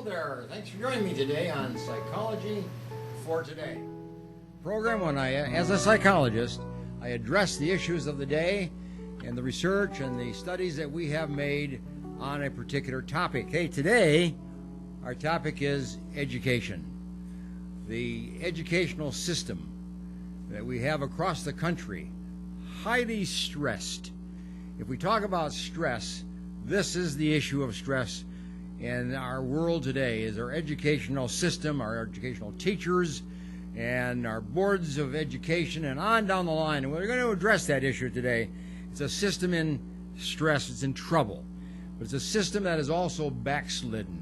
Hello there. Thanks for joining me today on Psychology for Today. Program when as a psychologist, I address the issues of the day and the research and the studies that we have made on a particular topic. Hey, today our topic is education. The educational system that we have across the country, highly stressed. If we talk about stress, this is the issue of stress in our world today, is our educational system, our educational teachers, and our boards of education, and on down the line. And we're going to address that issue today. It's a system in stress, it's in trouble. But it's a system that is also backslidden.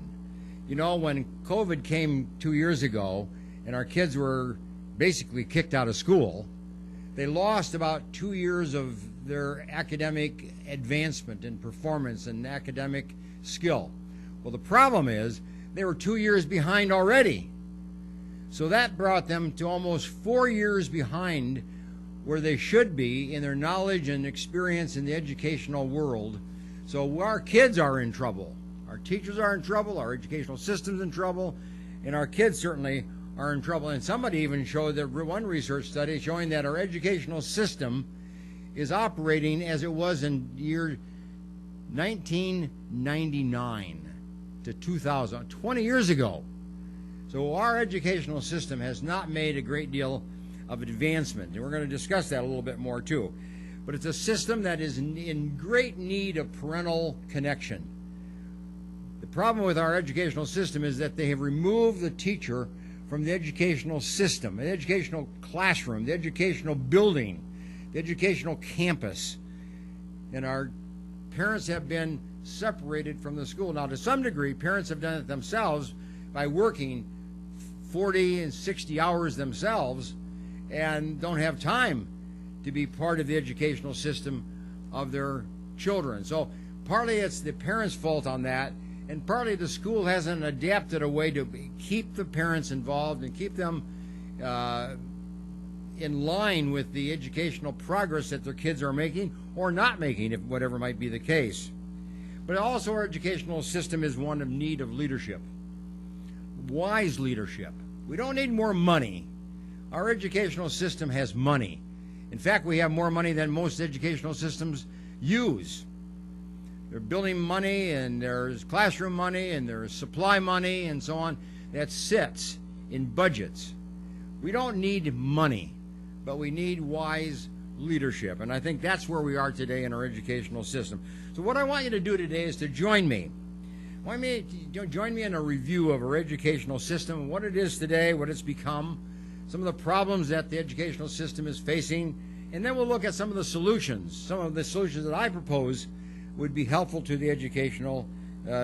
You know, when COVID came 2 years ago, and our kids were basically kicked out of school, they lost about 2 years of their academic advancement and performance and academic skill. Well, the problem is they were 2 years behind already. So that brought them to almost 4 years behind where they should be in their knowledge and experience in the educational world. So our kids are in trouble. Our teachers are in trouble, our educational system's in trouble, and our kids certainly are in trouble. And somebody even showed that one research study showing that our educational system is operating as it was in year 1999 to 2000, 20 years ago. So our educational system has not made a great deal of advancement, and we're going to discuss that a little bit more too. But it's a system that is in great need of parental connection. The problem with our educational system is that they have removed the teacher from the educational system, the educational classroom, the educational building, the educational campus, and our parents have been separated from the school. Now, to some degree, parents have done it themselves by working 40 and 60 hours themselves and don't have time to be part of the educational system of their children. So partly it's the parents' fault on that, and partly the school hasn't adapted a way to keep the parents involved and keep them in line with the educational progress that their kids are making or not making, if whatever might be the case. But also our educational system is one of need of leadership, wise leadership. We don't need more money. Our educational system has money. In fact, we have more money than most educational systems use. They're building money, and there's classroom money, and there's supply money, and so on, that sits in budgets. We don't need money, but we need wise leadership. And I think that's where we are today in our educational system. So what I want you to do today is to join me. Join me in a review of our educational system, what it is today, what it's become, some of the problems that the educational system is facing, and then we'll look at some of the solutions. Some of the solutions that I propose would be helpful to the educational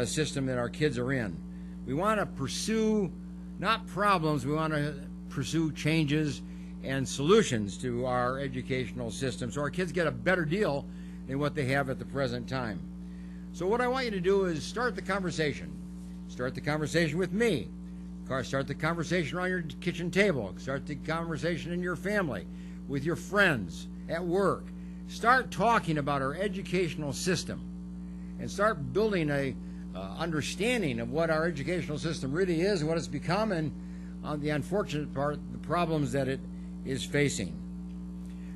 system that our kids are in. We want to pursue not problems, we want to pursue changes and solutions to our educational system so our kids get a better deal than what they have at the present time. So what I want you to do is start the conversation. Start the conversation with me. Start the conversation around your kitchen table. Start the conversation in your family, with your friends, at work. Start talking about our educational system and start building a understanding of what our educational system really is, what it's become, and on the unfortunate part, the problems that it is facing.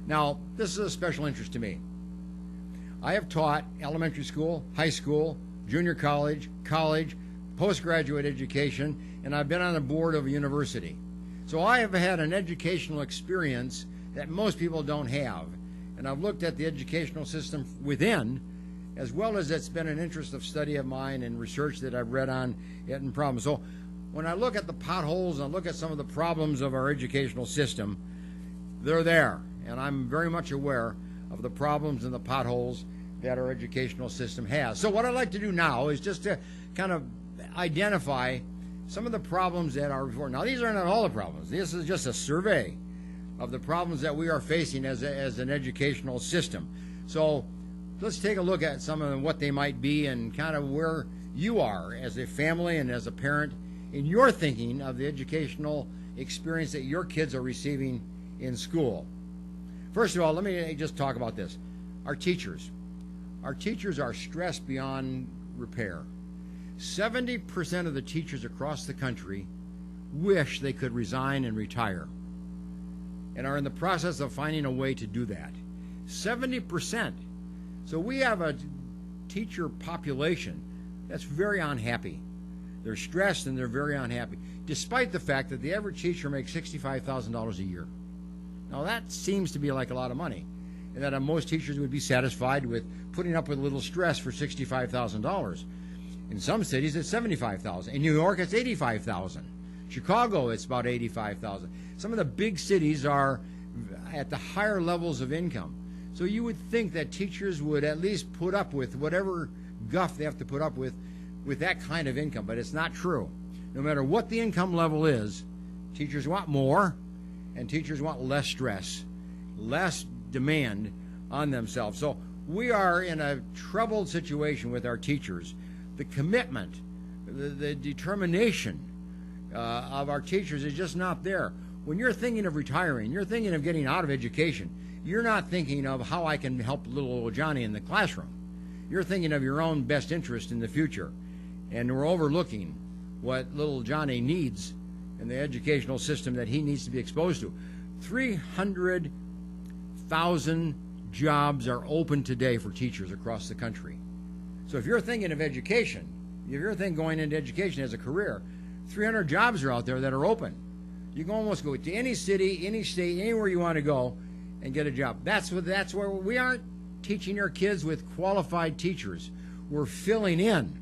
Now, this is a special interest to me. I have taught elementary school, high school, junior college, postgraduate education, and I've been on the board of a university. So I have had an educational experience that most people don't have. And I've looked at the educational system within, as well as it's been an interest of study of mine and research that I've read on it and problems. So when I look at the potholes and I look at some of the problems of our educational system, they're there. And I'm very much aware of the problems and the potholes that our educational system has. So what I'd like to do now is just to kind of identify some of the problems that are before. Now, these are not all the problems. This is just a survey of the problems that we are facing as an educational system. So let's take a look at some of them, what they might be, and kind of where you are as a family and as a parent in your thinking of the educational experience that your kids are receiving in school. First of all, let me just talk about this. Our teachers. Our teachers are stressed beyond repair. 70% of the teachers across the country wish they could resign and retire, and are in the process of finding a way to do that. 70%. So we have a teacher population that's very unhappy. They're stressed and they're very unhappy, despite the fact that the average teacher makes $65,000 a year. Now that seems to be like a lot of money, and that most teachers would be satisfied with putting up with a little stress for $65,000. In some cities, it's $75,000. In New York, it's $85,000. Chicago, it's about $85,000. Some of the big cities are at the higher levels of income. So you would think that teachers would at least put up with whatever guff they have to put up with that kind of income, but it's not true. No matter what the income level is, teachers want more, and teachers want less stress, less demand on themselves. So we are in a troubled situation with our teachers. The commitment, the determination of our teachers is just not there. When you're thinking of retiring, you're thinking of getting out of education, you're not thinking of how I can help little old Johnny in the classroom. You're thinking of your own best interest in the future. And we're overlooking what little Johnny needs in the educational system that he needs to be exposed to. 300,000 jobs are open today for teachers across the country. So if you're thinking of education, if you're thinking going into education as a career, 300 jobs are out there that are open. You can almost go to any city, any state, anywhere you want to go and get a job. That's where we aren't teaching our kids with qualified teachers. We're filling in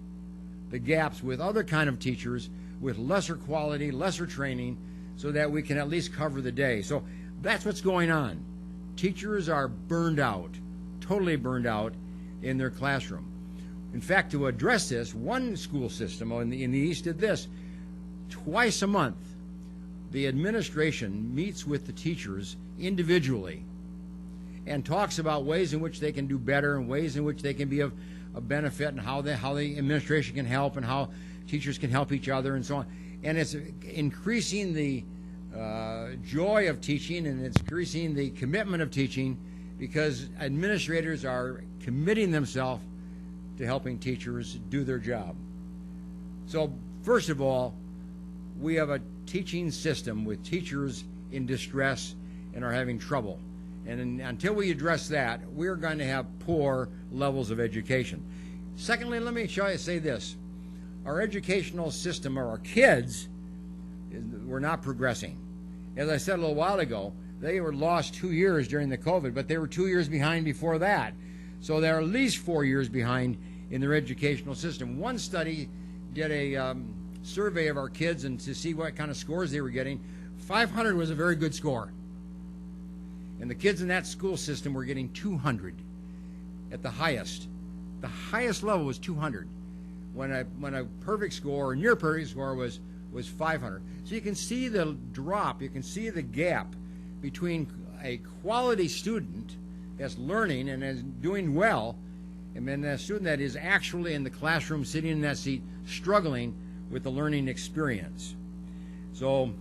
the gaps with other kind of teachers with lesser quality, lesser training, so that we can at least cover the day. So that's what's going on. Teachers are burned out, totally burned out in their classroom. In fact, to address this, one school system in the East did this. Twice a month, the administration meets with the teachers individually and talks about ways in which they can do better and ways in which they can be of benefit, and how the administration can help, and how teachers can help each other, and so on. And it's increasing the joy of teaching, and it's increasing the commitment of teaching, because administrators are committing themselves to helping teachers do their job. So first of all, we have a teaching system with teachers in distress and are having trouble. And until we address that, we're going to have poor levels of education. Secondly, let me say this. Our educational system, or our kids, we're not progressing. As I said a little while ago, they were lost 2 years during the COVID, but they were 2 years behind before that. So they're at least 4 years behind in their educational system. One study did a survey of our kids and to see what kind of scores they were getting. 500 was a very good score. And the kids in that school system were getting 200 at the highest. The highest level was 200. When a perfect score or near perfect score was 500. So you can see the drop, you can see the gap between a quality student that's learning and is doing well, and then a student that is actually in the classroom sitting in that seat struggling with the learning experience. So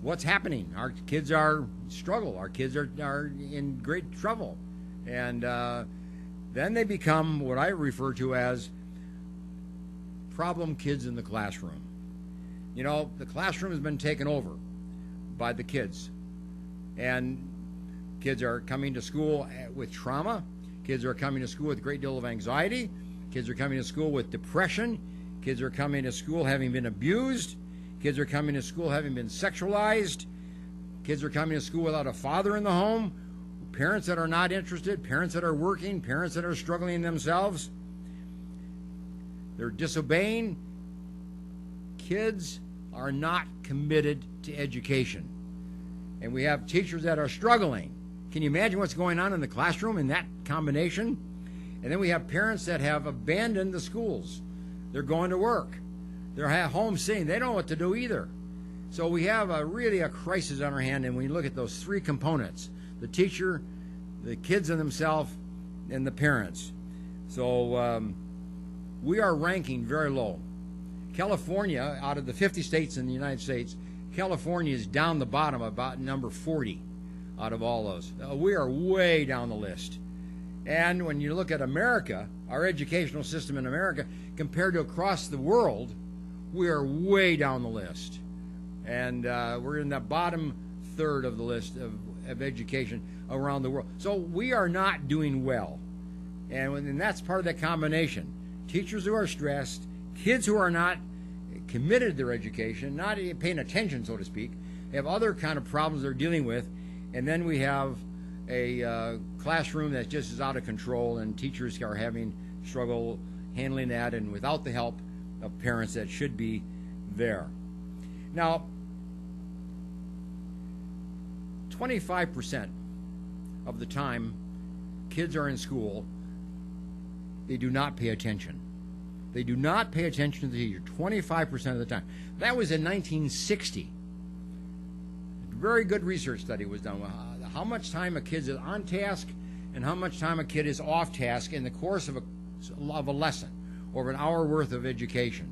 what's happening? Our kids are struggle. Our kids are in great trouble. And then they become what I refer to as problem kids in the classroom. You know, the classroom has been taken over by the kids. And kids are coming to school with trauma. Kids are coming to school with a great deal of anxiety. Kids are coming to school with depression. Kids are coming to school having been abused. Kids are coming to school having been sexualized. Kids are coming to school without a father in the home. Parents that are not interested. Parents that are working. Parents that are struggling themselves. They're disobeying. Kids are not committed to education. And we have teachers that are struggling. Can you imagine what's going on in the classroom in that combination? And then we have parents that have abandoned the schools. They're going to work. They're at home sitting. They don't know what to do either. So we have really a crisis on our hand, and we look at those three components: the teacher, the kids and themselves, and the parents. So we are ranking very low. California, out of the 50 states in the United States, California is down the bottom, about number 40 out of all those. We are way down the list. And when you look at America, our educational system in America, compared to across the world, we are way down the list. And we're in the bottom third of the list of education around the world. So we are not doing well. And that's part of that combination. Teachers who are stressed, kids who are not committed to their education, not paying attention, so to speak, have other kind of problems they're dealing with, and then we have a classroom that just is out of control, and teachers are having struggle handling that, and without the help of parents that should be there. Now, 25% of the time kids are in school, they do not pay attention. They do not pay attention to the teacher 25% of the time. That was in 1960. A very good research study was done. How much time a kid is on task and how much time a kid is off task in the course of a lesson or an hour worth of education.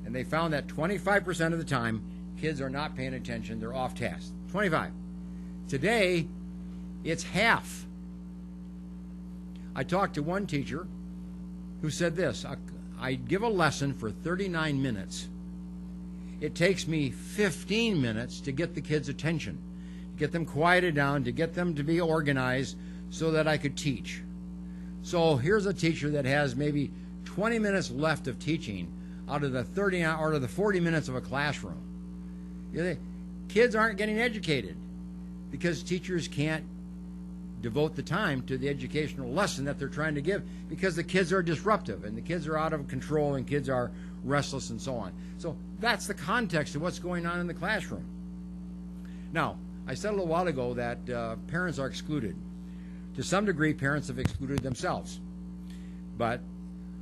And they found that 25% of the time kids are not paying attention, they're off task. 25. Today, it's half. I talked to one teacher who said this: I give a lesson for 39 minutes. It takes me 15 minutes to get the kids' attention, to get them quieted down, to get them to be organized so that I could teach. So here's a teacher that has maybe 20 minutes left of teaching out of the 40 minutes of a classroom. Kids aren't getting educated because teachers can't devote the time to the educational lesson that they're trying to give because the kids are disruptive and the kids are out of control and kids are restless and so on. So that's the context of what's going on in the classroom. Now, I said a little while ago that parents are excluded. To some degree, parents have excluded themselves. But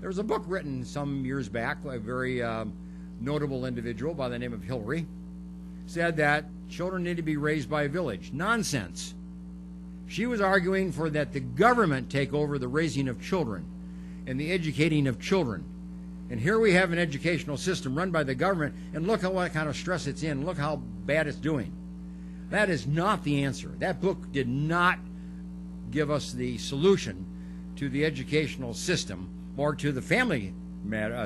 there was a book written some years back by a very notable individual by the name of Hillary, said that children need to be raised by a village. Nonsense. She was arguing for that the government take over the raising of children and the educating of children. And here we have an educational system run by the government, and look at what kind of stress it's in. Look how bad it's doing. That is not the answer. That book did not give us the solution to the educational system or to the family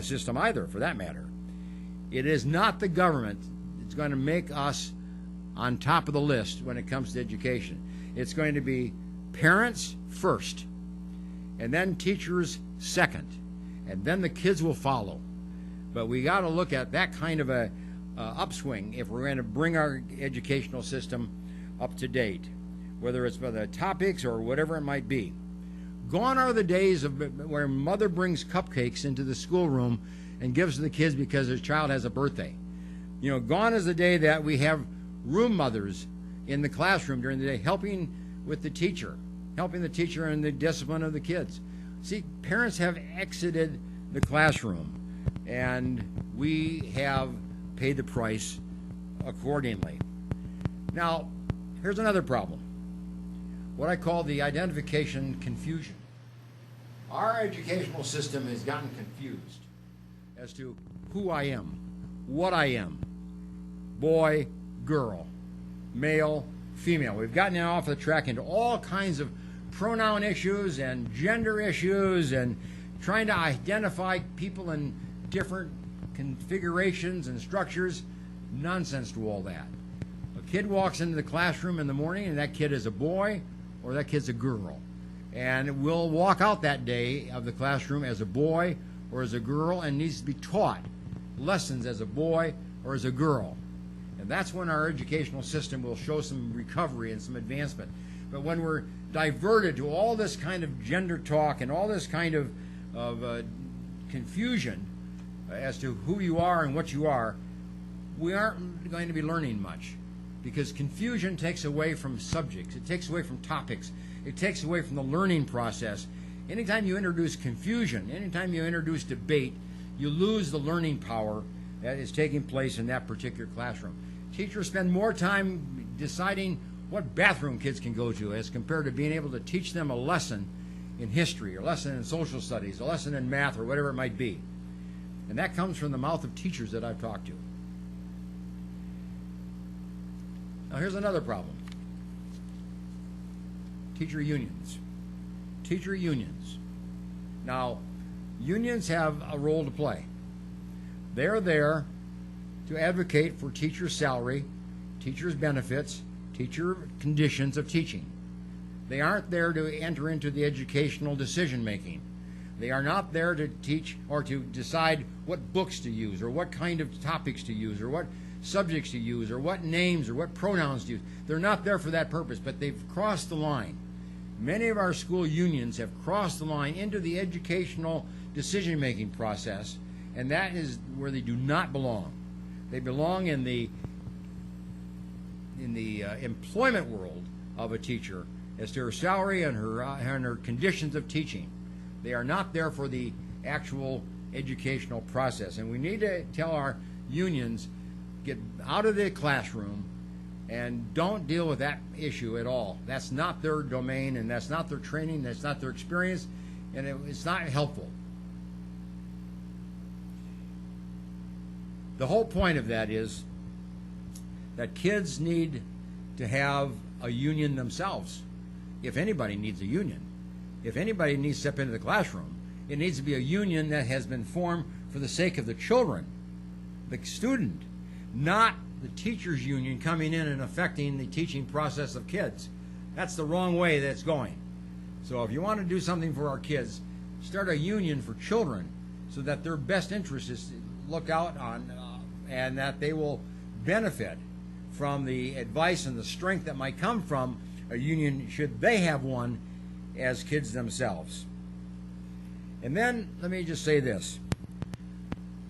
system either, for that matter. It is not the government that's going to make us on top of the list when it comes to education. It's going to be parents first, and then teachers second, and then the kids will follow. But we got to look at that kind of a upswing if we're going to bring our educational system up to date, whether it's by the topics or whatever it might be. Gone are the days of where mother brings cupcakes into the schoolroom and gives to the kids because their child has a birthday. You know, gone is the day that we have room mothers in the classroom during the day helping with the teacher, helping the teacher in the discipline of the kids. See, parents have exited the classroom, and we have paid the price accordingly. Now, here's another problem. What I call the identification confusion. Our educational system has gotten confused as to who I am, what I am, boy, girl, male, female. We've gotten now off the track into all kinds of pronoun issues and gender issues and trying to identify people in different configurations and structures. Nonsense to all that. A kid walks into the classroom in the morning and that kid is a boy or that kid's a girl. And will walk out that day of the classroom as a boy or as a girl and needs to be taught lessons as a boy or as a girl. And that's when our educational system will show some recovery and some advancement. But when we're diverted to all this kind of gender talk and all this kind of confusion as to who you are and what you are, we aren't going to be learning much, because confusion takes away from subjects, it takes away from topics, it takes away from the learning process. Anytime you introduce confusion, anytime you introduce debate, you lose the learning power that is taking place in that particular classroom. Teachers spend more time deciding what bathroom kids can go to as compared to being able to teach them a lesson in history, or a lesson in social studies, a lesson in math, or whatever it might be. And that comes from the mouth of teachers that I've talked to. Now here's another problem. Teacher unions. teacher unions. Now, unions have a role to play. They're there to advocate for teacher salary, teachers' benefits, teacher conditions of teaching. They aren't there to enter into the educational decision making. They are not there to teach or to decide what books to use or what kind of topics to use or what subjects to use or what names or what pronouns to use. They're not there for that purpose, but they've crossed the line. Many of our school unions have crossed the line into the educational decision-making process, and that is where they do not belong. They belong in the employment world of a teacher as to her salary and her conditions of teaching. They are not there for the actual educational process, and we need to tell our unions, get out of the classroom and don't deal with that issue at all. That's not their domain, and that's not their training, that's not their experience, and it's not helpful. The whole point of that is that kids need to have a union themselves. If anybody needs a union, if anybody needs to step into the classroom, it needs to be a union that has been formed for the sake of the children, the student, not the teachers' union coming in and affecting the teaching process of kids. That's the wrong way that's going. So if you want to do something for our kids, start a union for children so that their best interest is looked out on and that they will benefit from the advice and the strength that might come from a union should they have one as kids themselves. And then let me just say this: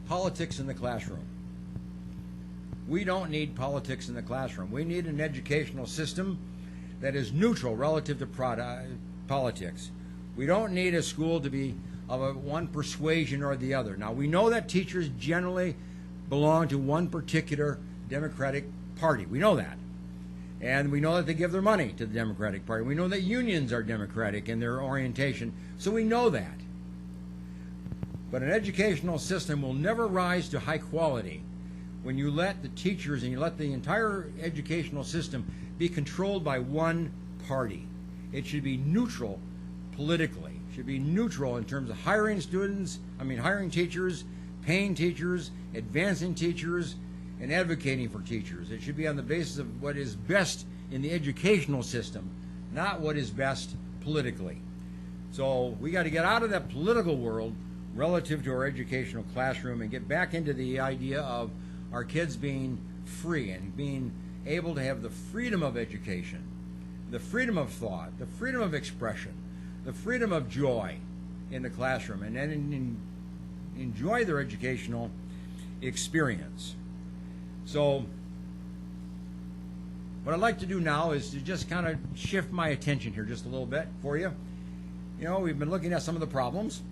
politics in the classroom. We don't need politics in the classroom. We need an educational system that is neutral relative to politics. We don't need a school to be of one persuasion or the other. Now, we know that teachers generally belong to one particular Democratic Party. We know that. And we know that they give their money to the Democratic Party. We know that unions are Democratic in their orientation, so we know that. But an educational system will never rise to high quality when you let the teachers and you let the entire educational system be controlled by one party. It should be neutral politically. It should be neutral in terms of hiring teachers, paying teachers, advancing teachers, and advocating for teachers. It should be on the basis of what is best in the educational system, not what is best politically. So we got to get out of that political world relative to our educational classroom and get back into the idea of our kids being free and being able to have the freedom of education, the freedom of thought, the freedom of expression, the freedom of joy in the classroom, and then enjoy their educational experience. So what I'd like to do now is to just kind of shift my attention here just a little bit for you. You know, we've been looking at some of the problems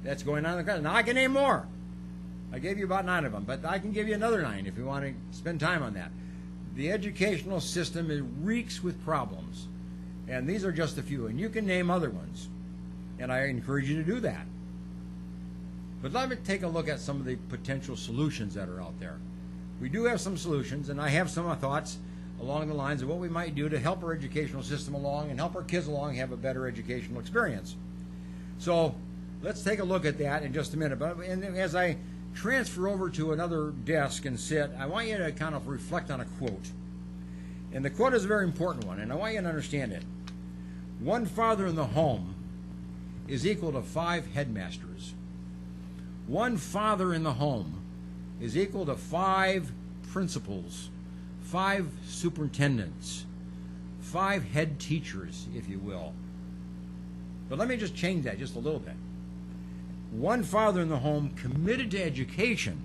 that's going on in the class. Now I can name more. I gave you about 9 of them, but I can give you another 9 if you want to spend time on that. The educational system reeks with problems, and these are just a few, and you can name other ones, and I encourage you to do that. But let me take a look at some of the potential solutions that are out there. We do have some solutions, and I have some thoughts along the lines of what we might do to help our educational system along and help our kids along have a better educational experience. So let's take a look at that in just a minute. But as I transfer over to another desk and sit, I want you to kind of reflect on a quote. And the quote is a very important one, and I want you to understand it. One father in the home is equal to 5 headmasters. One father in the home is equal to 5 principals, 5 superintendents, 5 head teachers, if you will. But let me just change that just a little bit. One father in the home committed to education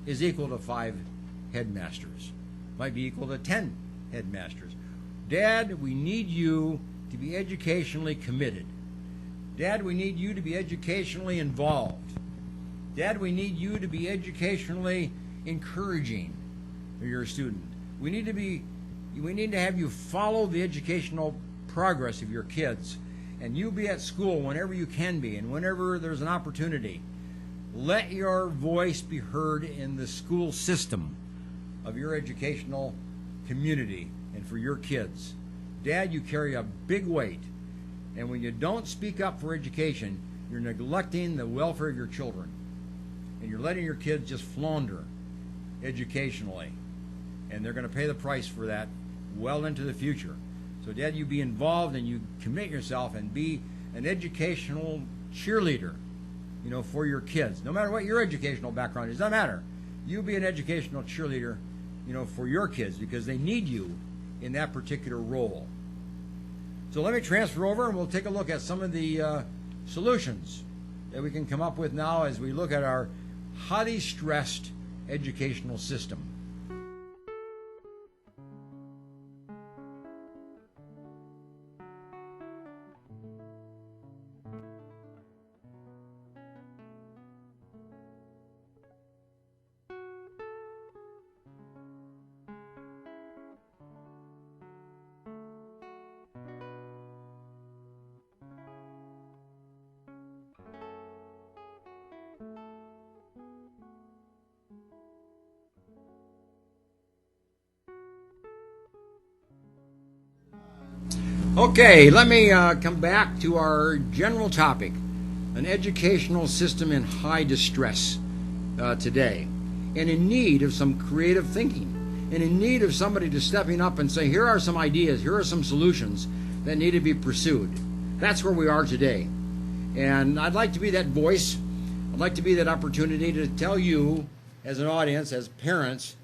is equal to 5 headmasters. Might be equal to 10 headmasters. Dad, we need you to be educationally committed. Dad, we need you to be educationally involved. Dad, we need you to be educationally encouraging for your student. We need to have you follow the educational progress of your kids, and you be at school whenever you can be and whenever there's an opportunity. Let your voice be heard in the school system of your educational community and for your kids. Dad, you carry a big weight And when you don't speak up for education, you're neglecting the welfare of your children. And you're letting your kids just flounder educationally. And they're going to pay the price for that well into the future. So, Dad, you be involved and you commit yourself and be an educational cheerleader, for your kids. No matter what your educational background is, doesn't matter. You be an educational cheerleader, for your kids because they need you in that particular role. So let me transfer over and we'll take a look at some of the solutions that we can come up with now as we look at our highly stressed educational system. Okay, let me come back to our general topic, an educational system in high distress today, and in need of some creative thinking, and in need of somebody to stepping up and say, here are some ideas, here are some solutions that need to be pursued. That's where we are today. And I'd like to be that voice. I'd like to be that opportunity to tell you, as an audience, as parents,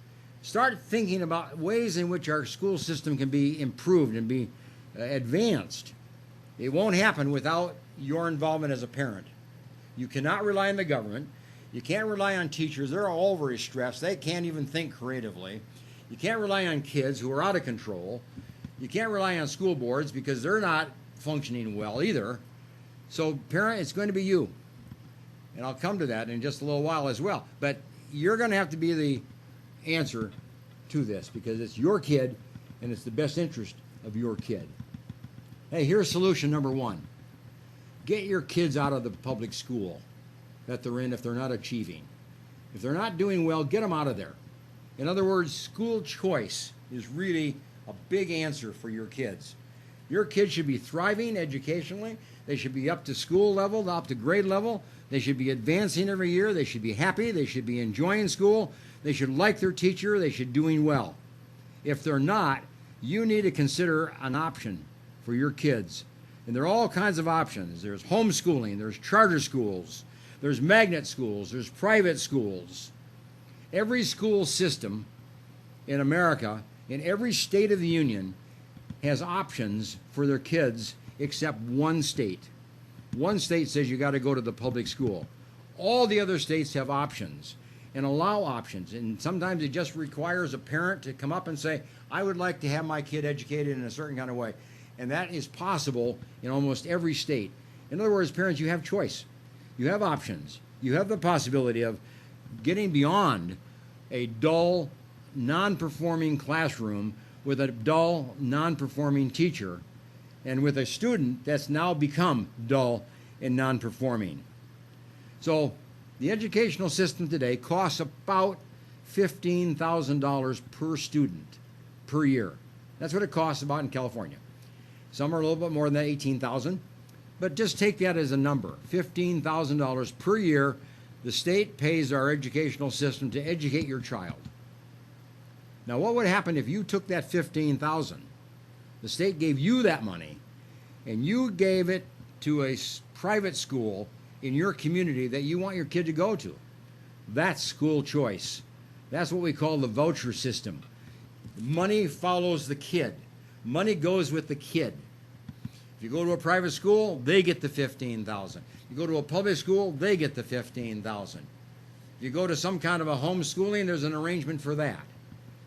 start thinking about ways in which our school system can be improved and be advanced. It won't happen without your involvement as a parent. You cannot rely on the government. You can't rely on teachers. They're all very stressed. They can't even think creatively. You can't rely on kids who are out of control. You can't rely on school boards because they're not functioning well either. So, parent, it's going to be you. And I'll come to that in just a little while as well. But you're going to have to be the answer to this because it's your kid and it's the best interest of your kid. Hey, here's solution number one. Get your kids out of the public school that they're in if they're not achieving. If they're not doing well, get them out of there. In other words, school choice is really a big answer for your kids. Your kids should be thriving educationally. They should be up to school level, up to grade level. They should be advancing every year. They should be happy. They should be enjoying school. They should like their teacher. They should be doing well. If they're not, you need to consider an option for your kids. And there are all kinds of options. There's homeschooling, there's charter schools, there's magnet schools, there's private schools. Every school system in America, in every state of the union, has options for their kids except one state. One state says you got to go to the public school. All the other states have options and allow options. And sometimes it just requires a parent to come up and say, I would like to have my kid educated in a certain kind of way. And that is possible in almost every state. In other words, parents, you have choice. You have options. You have the possibility of getting beyond a dull, non-performing classroom with a dull, non-performing teacher and with a student that's now become dull and non-performing. So the educational system today costs about $15,000 per student per year. That's what it costs about in California. Some are a little bit more than that, $18,000. But just take that as a number, $15,000 per year. The state pays our educational system to educate your child. Now, what would happen if you took that $15,000? The state gave you that money, and you gave it to a private school in your community that you want your kid to go to. That's school choice. That's what we call the voucher system. Money follows the kid. Money goes with the kid. If you go to a private school, they get the $15,000. You go to a public school, they get the $15,000. If you go to some kind of a homeschooling, there's an arrangement for that.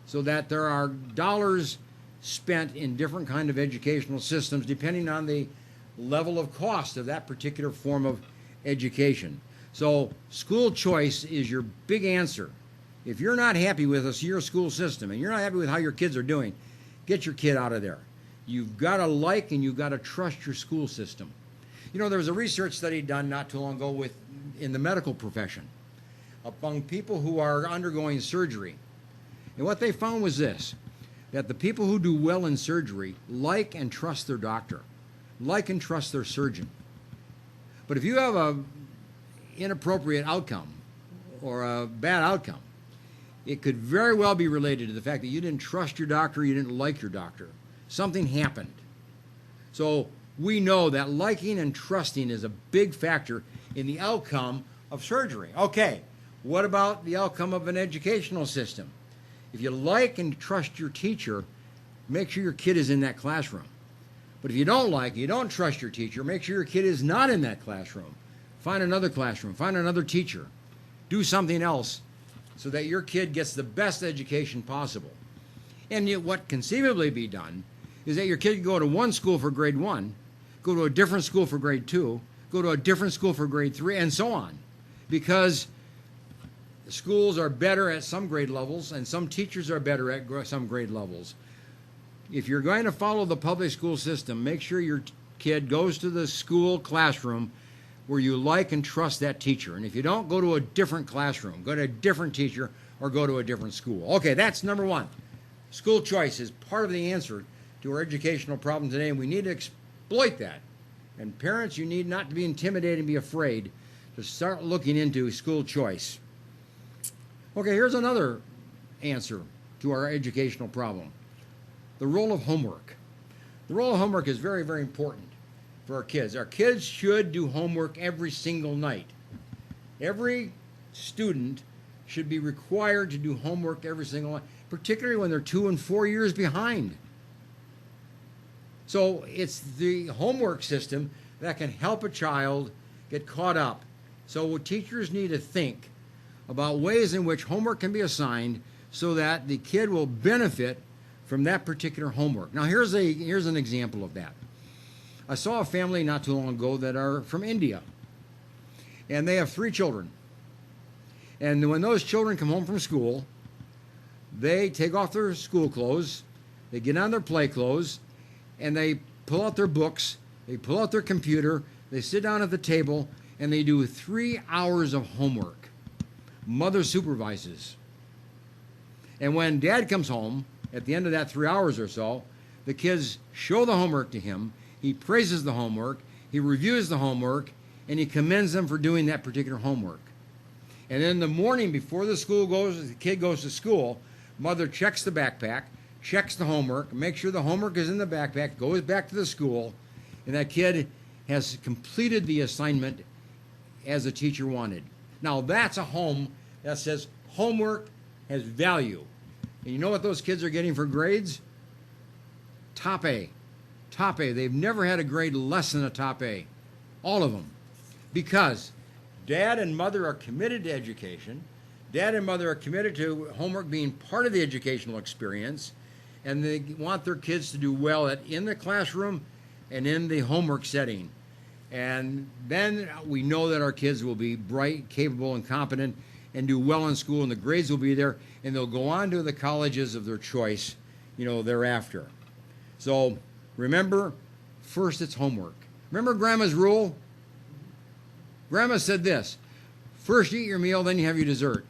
So that there are dollars spent in different kind of educational systems depending on the level of cost of that particular form of education. So school choice is your big answer. If you're not happy with your school system and you're not happy with how your kids are doing, get your kid out of there. You've got to like and you've got to trust your school system. You know, there was a research study done not too long ago in the medical profession among people who are undergoing surgery. And what they found was this, that the people who do well in surgery like and trust their doctor. like and trust their surgeon. But if you have an inappropriate outcome or a bad outcome, it could very well be related to the fact that you didn't trust your doctor, you didn't like your doctor. Something happened. So we know that liking and trusting is a big factor in the outcome of surgery. Okay, what about the outcome of an educational system? If you like and trust your teacher, make sure your kid is in that classroom. But if you don't like, you don't trust your teacher, make sure your kid is not in that classroom. Find another classroom, find another teacher. Do something else so that your kid gets the best education possible. And yet what conceivably be done is that your kid can go to one school for grade 1, go to a different school for grade 2, go to a different school for grade 3, and so on. Because schools are better at some grade levels and some teachers are better at some grade levels. If you're going to follow the public school system, make sure your kid goes to the school classroom where you like and trust that teacher. And if you don't, go to a different classroom, go to a different teacher, or go to a different school. Okay, that's number one. School choice is part of the answer to our educational problem today, and we need to exploit that. And parents, you need not to be intimidated and be afraid to start looking into school choice. Okay, here's another answer to our educational problem. The role of homework. The role of homework is very, very important for our kids. Our kids should do homework every single night. Every student should be required to do homework every single night, particularly when they're 2 and 4 years behind. So it's the homework system that can help a child get caught up. So teachers need to think about ways in which homework can be assigned so that the kid will benefit from that particular homework. Now here's an example of that. I saw a family not too long ago that are from India, and they have 3 children. And when those children come home from school, they take off their school clothes, they get on their play clothes, and they pull out their books, they pull out their computer, they sit down at the table, and they do 3 hours of homework. Mother supervises. And when dad comes home, at the end of that 3 hours or so, the kids show the homework to him, he praises the homework, he reviews the homework, and he commends them for doing that particular homework. And in the morning before the kid goes to school, mother checks the backpack, checks the homework, makes sure the homework is in the backpack, goes back to the school, and that kid has completed the assignment as the teacher wanted. Now that's a home that says homework has value. And you know what those kids are getting for grades? Top A. Top A. They've never had a grade less than a top A. All of them. Because dad and mother are committed to education. Dad and mother are committed to homework being part of the educational experience. And they want their kids to do well in the classroom and in the homework setting. And then we know that our kids will be bright, capable, and competent and do well in school, and the grades will be there, and they'll go on to the colleges of their choice, thereafter. So remember, first it's homework. Remember Grandma's rule? Grandma said this: first you eat your meal, then you have your dessert.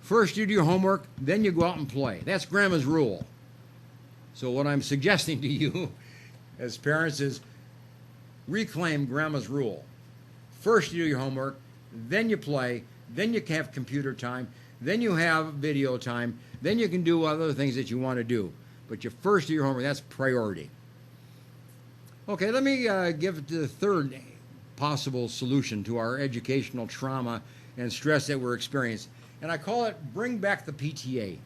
First you do your homework, then you go out and play. That's Grandma's rule. So what I'm suggesting to you as parents is reclaim Grandma's rule. First you do your homework, then you play, then you have computer time, then you have video time, then you can do other things that you want to do. But you first do your homework. That's priority. Okay, let me give the third possible solution to our educational trauma and stress that we're experiencing. And I call it bring back the PTA.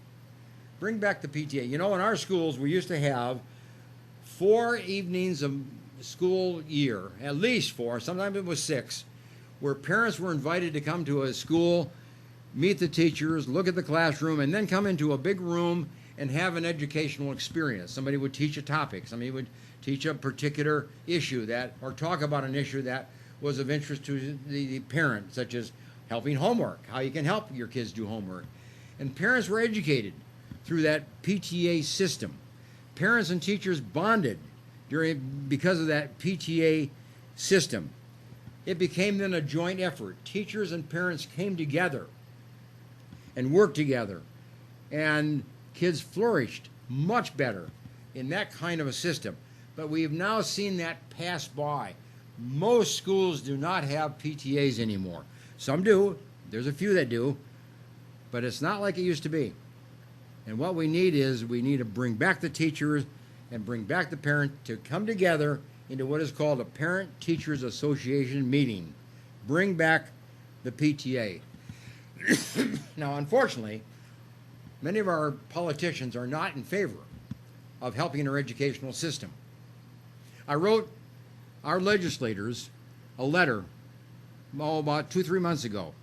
Bring back the PTA. In our schools, we used to have 4 evenings of school year, at least 4, sometimes it was 6, where parents were invited to come to a school, meet the teachers, look at the classroom, and then come into a big room and have an educational experience. Somebody would teach a topic. Somebody would teach a particular issue or talk about an issue that was of interest to the parent, such as helping homework, how you can help your kids do homework. And parents were educated through that PTA system. Parents and teachers bonded because of that PTA system. It became then a joint effort. Teachers and parents came together and worked together, and kids flourished much better in that kind of a system. but we've now seen that pass by. Most schools do not have PTAs anymore. Some do. There's a few that do. But it's not like it used to be. And what we need to bring back the teachers and bring back the parent to come together into what is called a Parent-Teachers Association meeting. Bring back the PTA. Now, unfortunately, many of our politicians are not in favor of helping our educational system. I wrote our legislators a letter about 2-3 months ago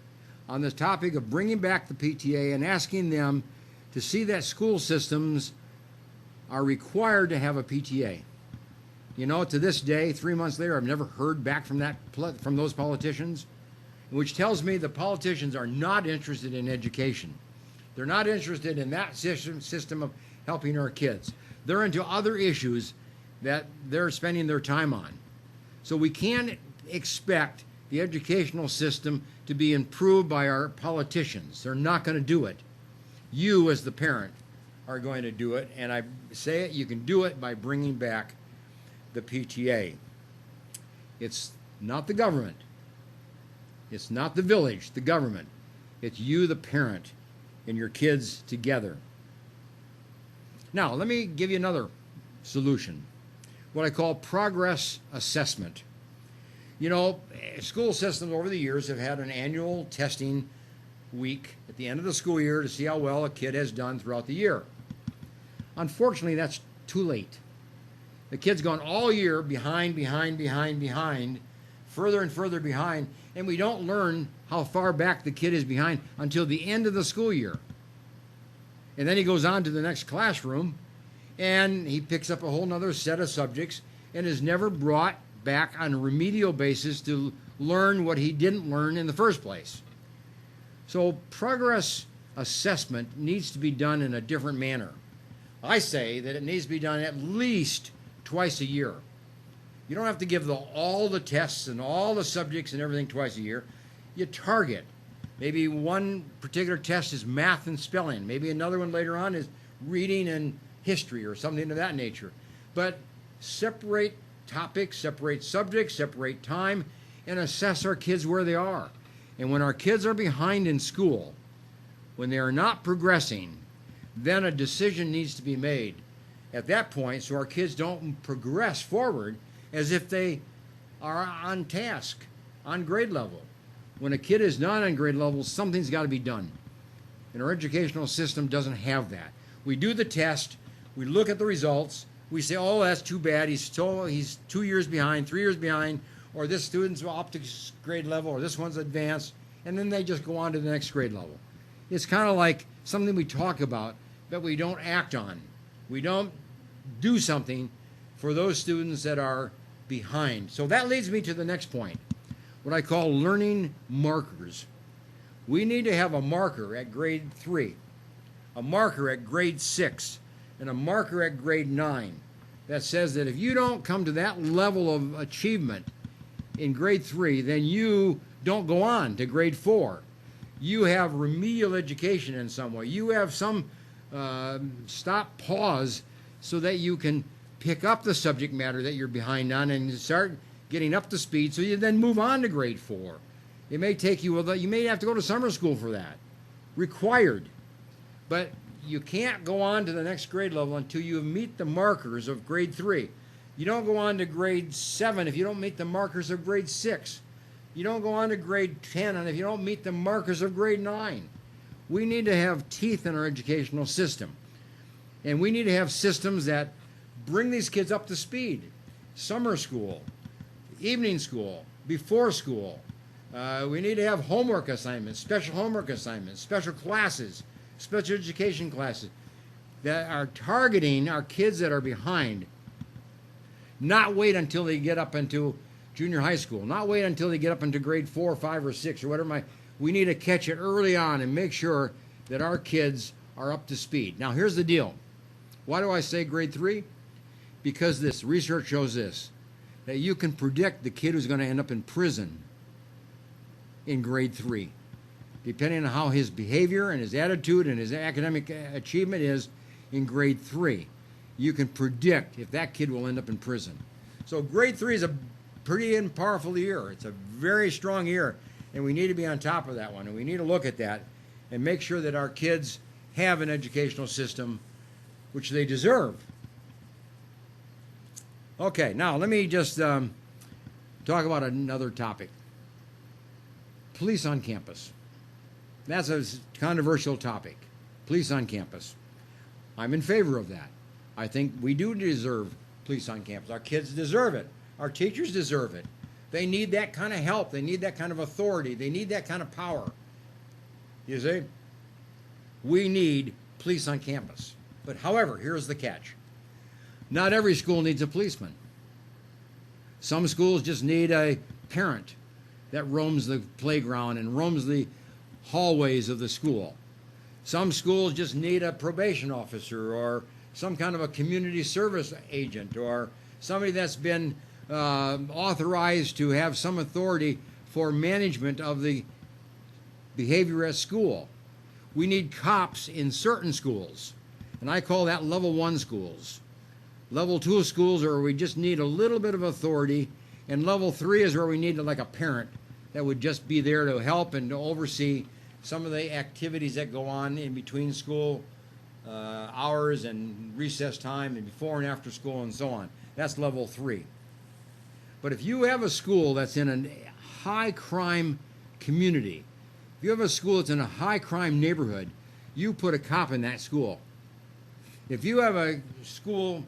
on this topic of bringing back the PTA and asking them to see that school systems are required to have a PTA. You know, to this day, 3 months later, I've never heard back from those politicians, which tells me the politicians are not interested in education. They're not interested in that system of helping our kids. They're into other issues that they're spending their time on. So we can't expect the educational system to be improved by our politicians. They're not going to do it. You, as the parent, are going to do it, and I say it, you can do it by bringing back the PTA. It's not the government. It's not the village, the government. It's you, the parent, and your kids together. Now, let me give you another solution, what I call progress assessment. You know, school systems over the years have had an annual testing week at the end of the school year to see how well a kid has done throughout the year. Unfortunately, that's too late. The kid's gone all year behind, further and further behind, and we don't learn how far back the kid is behind until the end of the school year. And then he goes on to the next classroom, and he picks up a whole other set of subjects and is never brought back on a remedial basis to learn what he didn't learn in the first place. So progress assessment needs to be done in a different manner. I say that it needs to be done at least twice a year. You don't have to give all the tests and all the subjects and everything twice a year. You target. Maybe one particular test is math and spelling. Maybe another one later on is reading and history or something of that nature. But separate topics, separate subjects, separate time, and assess our kids where they are. And when our kids are behind in school, when they are not progressing, then a decision needs to be made at that point so our kids don't progress forward as if they are on task, on grade level. When a kid is not on grade level, something's got to be done. And our educational system doesn't have that. We do the test, we look at the results, we say, oh, that's too bad, he's 2 years behind, 3 years behind, or this student's up to grade level, or this one's advanced, and then they just go on to the next grade level. It's kind of like something we talk about, but we don't act on. We don't do something for those students that are behind. So that leads me to the next point, what I call learning markers. We need to have a marker at grade 3, a marker at grade 6, and a marker at grade 9 that says that if you don't come to that level of achievement in grade 3, then you don't go on to grade 4. You have remedial education in some way. You have some stop, pause, so that you can pick up the subject matter that you're behind on and start getting up to speed so you then move on to grade 4. It may take you, you may have to go to summer school for that. Required. But you can't go on to the next grade level until you meet the markers of grade 3. You don't go on to grade 7 if you don't meet the markers of grade 6. You don't go on to grade 10 and if you don't meet the markers of grade 9. We need to have teeth in our educational system. And we need to have systems that bring these kids up to speed. Summer school, evening school, before school. We need to have homework assignments, special classes, special education classes that are targeting our kids that are behind. Not wait until they get up into junior high school. Not wait until they get up into grade 4, 5, or 6, or whatever. We need to catch it early on and make sure that our kids are up to speed. Now, here's the deal. Why do I say grade 3? Because this research shows this, that you can predict the kid who's going to end up in prison in grade 3, depending on how his behavior and his attitude and his academic achievement is in grade 3. you can predict if that kid will end up in prison. So grade 3 is a pretty and powerful year. It's a very strong year, and we need to be on top of that one, and we need to look at that and make sure that our kids have an educational system which they deserve. Okay, now let me just talk about another topic. Police on campus. That's a controversial topic. Police on campus. I'm in favor of that. I think we do deserve police on campus. Our kids deserve it. Our teachers deserve it. They need that kind of help. They need that kind of authority. They need that kind of power. You see? We need police on campus. But however, here's the catch. Not every school needs a policeman. Some schools just need a parent that roams the playground and roams the hallways of the school. Some schools just need a probation officer or some kind of a community service agent or somebody that's been authorized to have some authority for management of the behavior at school. We need cops in certain schools, and I call that level 1 schools. Level 2 schools are where we just need a little bit of authority, and level 3 is where we need like a parent that would just be there to help and to oversee some of the activities that go on in between school hours and recess time and before and after school and so on. That's level 3. But if you have a school that's in a high crime community, if you have a school that's in a high crime neighborhood, you put a cop in that school. If you have a school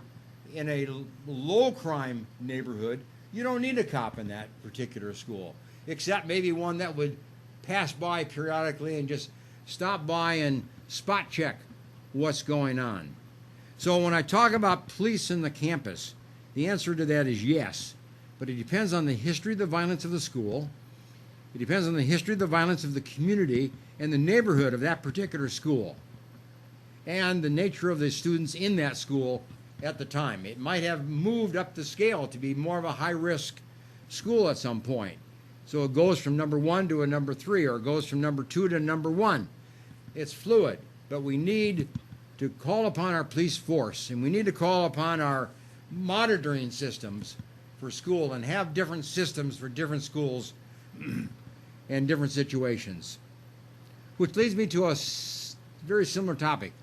in a low crime neighborhood, you don't need a cop in that particular school, except maybe one that would pass by periodically and just stop by and spot check what's going on. So when I talk about police in the campus, the answer to that is yes, but it depends on the history of the violence of the school. It depends on the history of the violence of the community and the neighborhood of that particular school and the nature of the students in that school at the time. It might have moved up the scale to be more of a high-risk school at some point. So it goes from number 1 to a number 3, or it goes from number 2 to number 1. It's fluid, but we need to call upon our police force, and we need to call upon our monitoring systems for school and have different systems for different schools and different situations. Which leads me to a very similar topic.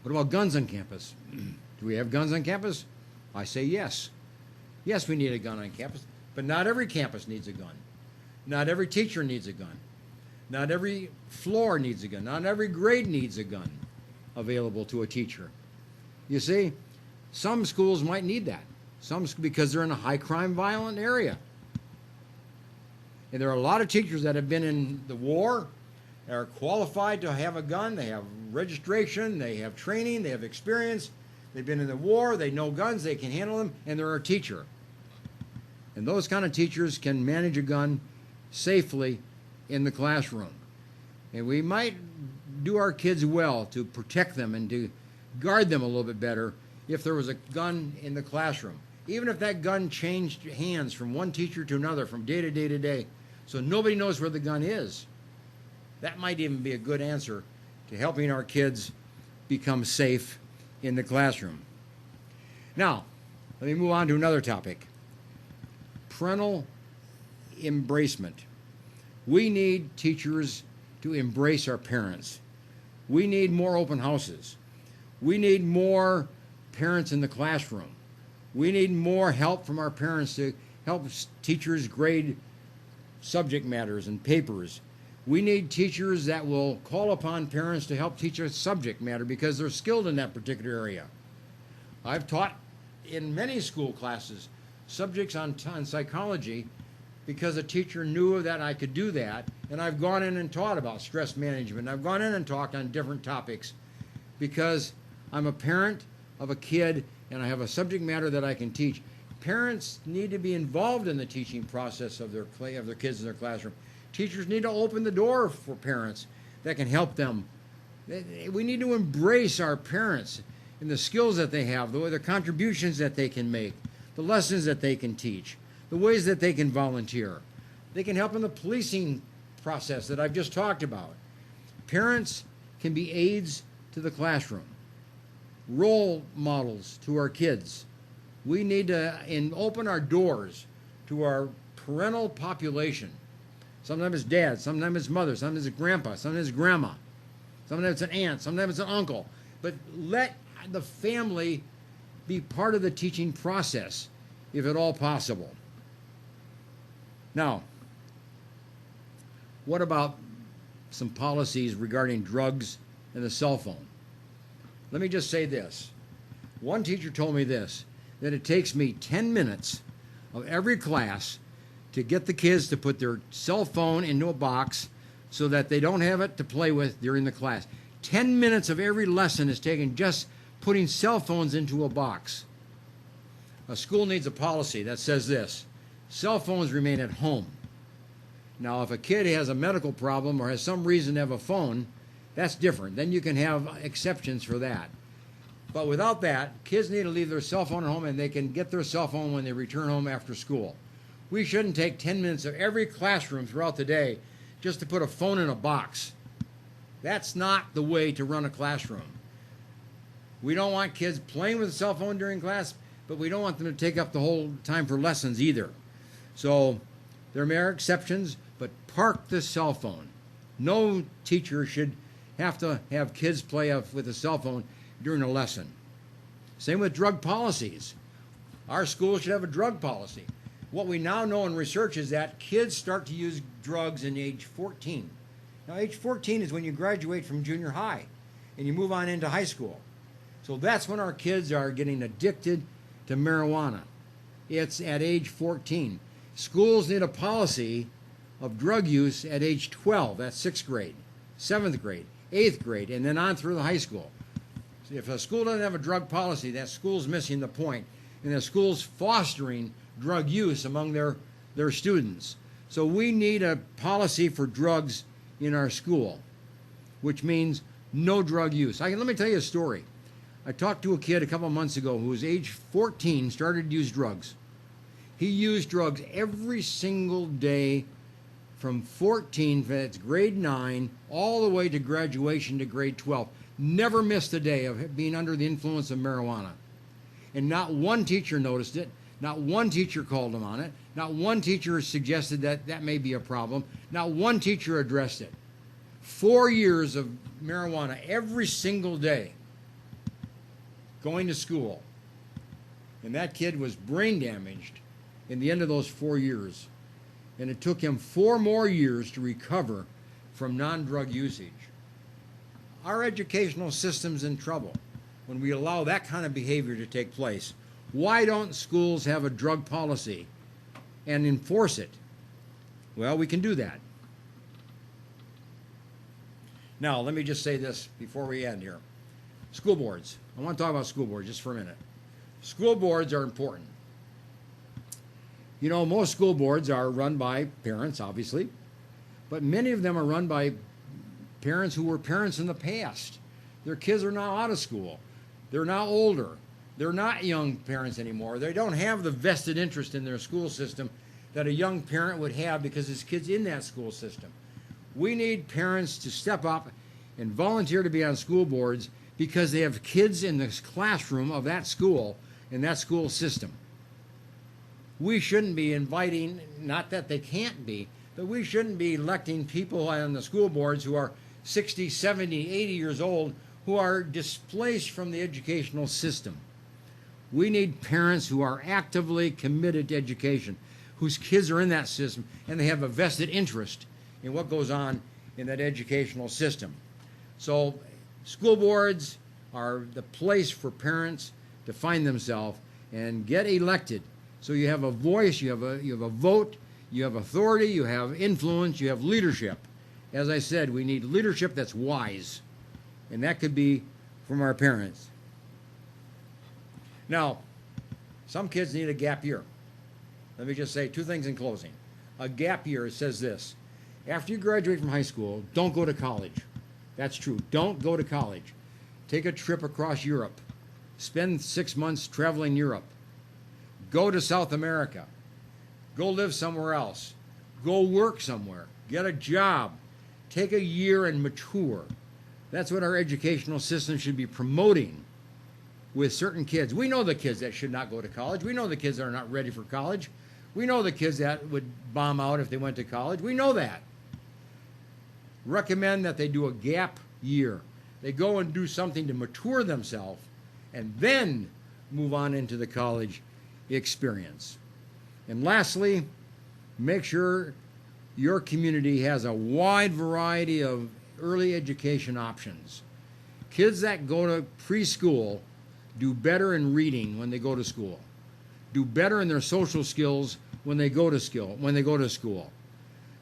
What about guns on campus? Do we have guns on campus? I say yes. Yes, we need a gun on campus, but not every campus needs a gun. Not every teacher needs a gun. Not every floor needs a gun. Not every grade needs a gun available to a teacher. You see, some schools might need that. Some because they're in a high crime violent area. And there are a lot of teachers that have been in the war, are qualified to have a gun. They have registration, they have training, they have experience. They've been in the war, they know guns, they can handle them, and they're a teacher. And those kind of teachers can manage a gun safely in the classroom. And we might do our kids well to protect them and to guard them a little bit better if there was a gun in the classroom. Even if that gun changed hands from one teacher to another, from day to day to day, so nobody knows where the gun is. That might even be a good answer to helping our kids become safe in the classroom. Now, let me move on to another topic. Parental embracement. We need teachers to embrace our parents. We need more open houses. We need more parents in the classroom. We need more help from our parents to help teachers grade subject matters and papers. We need teachers that will call upon parents to help teach a subject matter because they're skilled in that particular area. I've taught in many school classes subjects on psychology because a teacher knew that I could do that, and I've gone in and taught about stress management. I've gone in and talked on different topics because I'm a parent of a kid and I have a subject matter that I can teach. Parents need to be involved in the teaching process of their kids in their classroom. Teachers need to open the door for parents that can help them. We need to embrace our parents and the skills that they have, the contributions that they can make, the lessons that they can teach, the ways that they can volunteer. They can help in the policing process that I've just talked about. Parents can be aides to the classroom. role models to our kids. We need to open our doors to our parental population. Sometimes it's dad, sometimes it's mother, sometimes it's grandpa, sometimes it's grandma, sometimes it's an aunt, sometimes it's an uncle. But let the family be part of the teaching process, if at all possible. Now, what about some policies regarding drugs and the cell phone? Let me just say this. One teacher told me this, that it takes me 10 minutes of every class to get the kids to put their cell phone into a box so that they don't have it to play with during the class. 10 minutes of every lesson is taken just putting cell phones into a box. A school needs a policy that says this: cell phones remain at home. Now, if a kid has a medical problem or has some reason to have a phone, that's different. Then you can have exceptions for that. But without that, kids need to leave their cell phone at home, and they can get their cell phone when they return home after school. We shouldn't take 10 minutes of every classroom throughout the day just to put a phone in a box. That's not the way to run a classroom. We don't want kids playing with a cell phone during class, but we don't want them to take up the whole time for lessons either. So there are exceptions, but park the cell phone. No teacher should have to have kids play with a cell phone during a lesson. Same with drug policies. Our school should have a drug policy. What we now know in research is that kids start to use drugs in age 14. Now, age 14 is when you graduate from junior high and you move on into high school. So that's when our kids are getting addicted to marijuana. It's at age 14. Schools need a policy of drug use at age 12. That's 6th grade, 7th grade, 8th grade, and then on through the high school. So if a school doesn't have a drug policy, that school's missing the point, and the school's fostering drug use among their students. So we need a policy for drugs in our school, which means no drug use. Let me tell you a story. I talked to a kid a couple of months ago who was age 14, started to use drugs. He used drugs every single day from 14, that's grade 9, all the way to graduation to grade 12. Never missed a day of being under the influence of marijuana. And not one teacher noticed it. Not one teacher called him on it. Not one teacher suggested that that may be a problem. Not one teacher addressed it. 4 years of marijuana every single day going to school. And that kid was brain damaged in the end of those 4 years. And it took him 4 more years to recover from non-drug usage. Our educational system's in trouble when we allow that kind of behavior to take place. Why don't schools have a drug policy and enforce it? Well, we can do that. Now, let me just say this before we end here. School boards. I want to talk about school boards just for a minute. School boards are important. You know, most school boards are run by parents, obviously, but many of them are run by parents who were parents in the past. Their kids are now out of school. They're now older. They're not young parents anymore. They don't have the vested interest in their school system that a young parent would have because his kid's in that school system. We need parents to step up and volunteer to be on school boards because they have kids in the classroom of that school and that school system. We shouldn't be inviting, not that they can't be, but we shouldn't be electing people on the school boards who are 60, 70, 80 years old who are displaced from the educational system. We need parents who are actively committed to education, whose kids are in that system, and they have a vested interest in what goes on in that educational system. So school boards are the place for parents to find themselves and get elected. So you have a voice, you have a vote, you have authority, you have influence, you have leadership. As I said, we need leadership that's wise, and that could be from our parents. Now, some kids need a gap year. Let me just say 2 things in closing. A gap year says this: after you graduate from high school, don't go to college. That's true. Don't go to college. Take a trip across Europe. Spend 6 months traveling Europe. Go to South America. Go live somewhere else. Go work somewhere. Get a job. Take a year and mature. That's what our educational system should be promoting. with certain kids. We know the kids that should not go to college. We know the kids that are not ready for college. We know the kids that would bomb out if they went to college. We know that. Recommend that they do a gap year. They go and do something to mature themselves and then move on into the college experience. And lastly, make sure your community has a wide variety of early education options. Kids that go to preschool do better in reading when they go to school, do better in their social skills when they go to school.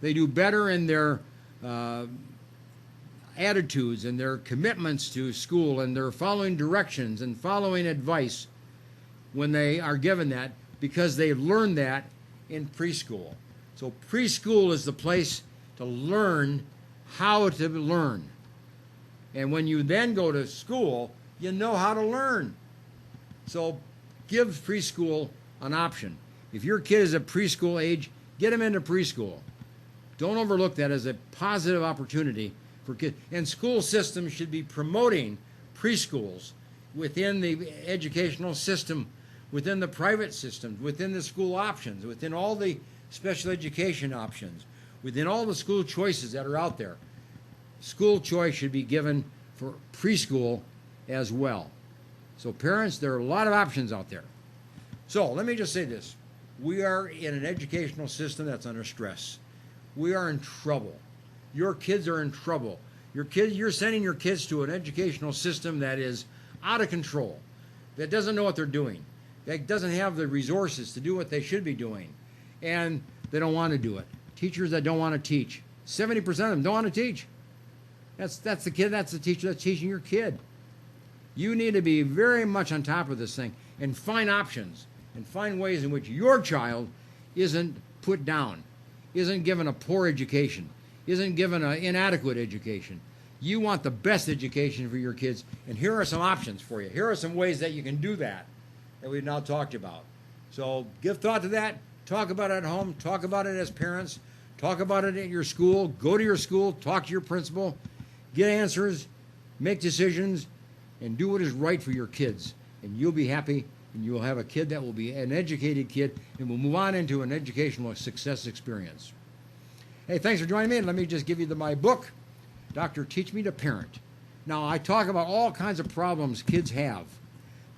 They do better in their attitudes and their commitments to school, and they're following directions and following advice when they are given that, because they learned that in preschool. So preschool is the place to learn how to learn. And when you then go to school, you know how to learn. So give preschool an option. If your kid is at preschool age, get them into preschool. Don't overlook that as a positive opportunity for kids. And school systems should be promoting preschools within the educational system, within the private systems, within the school options, within all the special education options, within all the school choices that are out there. School choice should be given for preschool as well. So parents, there are a lot of options out there. So let me just say this. We are in an educational system that's under stress. We are in trouble. Your kids are in trouble. You're sending your kids to an educational system that is out of control, that doesn't know what they're doing, that doesn't have the resources to do what they should be doing, and they don't want to do it. Teachers that don't want to teach. 70% of them don't want to teach. That's the kid, that's the teacher that's teaching your kid. You need to be very much on top of this thing and find options and find ways in which your child isn't put down, isn't given a poor education, isn't given an inadequate education. You want the best education for your kids, and here are some options for you. Here are some ways that you can do that we've now talked about. So give thought to that. Talk about it at home. Talk about it as parents. Talk about it at your school. Go to your school. Talk to your principal. Get answers. Make decisions. And do what is right for your kids. And you'll be happy, and you'll have a kid that will be an educated kid and will move on into an educational success experience. Hey, thanks for joining me. And let me just give you my book, Dr. Teach Me to Parent. Now, I talk about all kinds of problems kids have.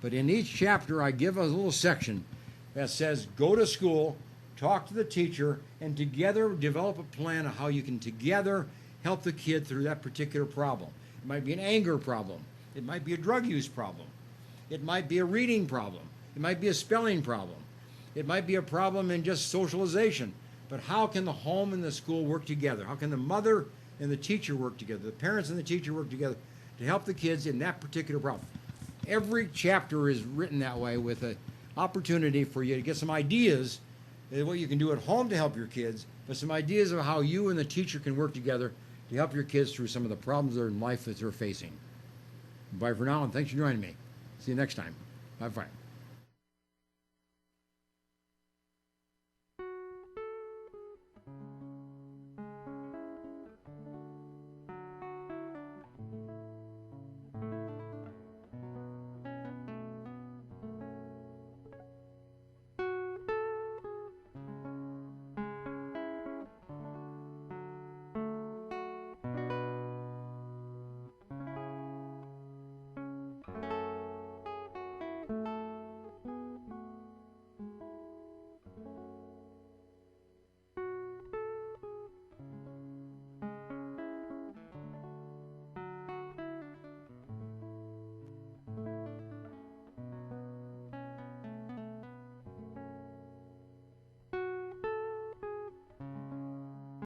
But in each chapter, I give a little section that says, go to school, talk to the teacher, and together develop a plan of how you can together help the kid through that particular problem. It might be an anger problem. It might be a drug use problem. It might be a reading problem. It might be a spelling problem. It might be a problem in just socialization. But how can the home and the school work together? How can the mother and the teacher work together? The parents and the teacher work together to help the kids in that particular problem. Every chapter is written that way with an opportunity for you to get some ideas of what you can do at home to help your kids, but some ideas of how you and the teacher can work together to help your kids through some of the problems in life that they're facing. Bye for now, and thanks for joining me. See you next time. Bye-bye.